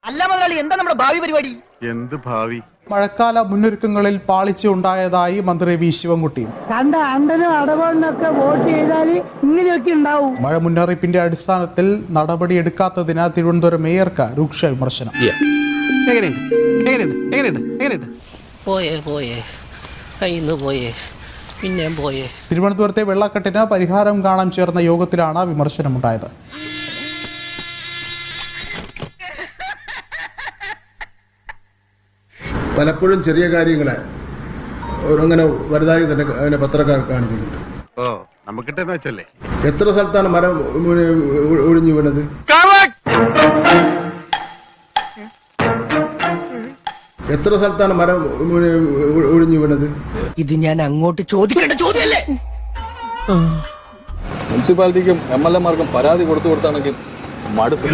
അല്ല മുതലാളി, എന്താ നമ്മുടെ ഭാവി പരിപാടി? എന്ത് ഭാവി? മഴക്കാല മുന്നൊരുക്കങ്ങളിൽ പാളിച്ച ഉണ്ടായതായി മന്ത്രി വി ശിവൻകുട്ടി. കണ്ട അണ്ടനും അടവണ്ണൊക്കെ വോട്ട് ചെയ്താൽ ഇങ്ങനെയൊക്കെ ഉണ്ടാവും. മഴ മുന്നറിയിപ്പിന്റെ അടിസ്ഥാനത്തിൽ നടപടിയെടുക്കാത്തതിന് തിരുവനന്തപുരം മേയർക്ക് രൂക്ഷ വിമർശനം. തിരുവനന്തപുരത്തെ വെള്ളക്കെട്ടിന് പരിഹാരം കാണാൻ ചേർന്ന യോഗത്തിലാണ് വിമർശനമുണ്ടായത്. പലപ്പോഴും ചെറിയ കാര്യങ്ങളെ അങ്ങനെ വലുതായി തന്നെ അതിനെ പത്രക്കാർ കാണിക്കുന്നുണ്ട്. നമുക്കിട്ടെന്ന് വെച്ചല്ലേ, എത്ര സ്ഥലത്താണ് മരം ഒഴിഞ്ഞു വീണത്? എത്ര സ്ഥലത്താണ് മരം ഒഴിഞ്ഞു വീണത്? ഇത് ഞാൻ അങ്ങോട്ട് ചോദിക്കേണ്ട ചോദ്യമല്ലേ? മുനിസിപ്പാലിറ്റിക്കും MLA മാർക്കും പരാതി കൊടുത്താണെങ്കിൽ മടുപ്പ്.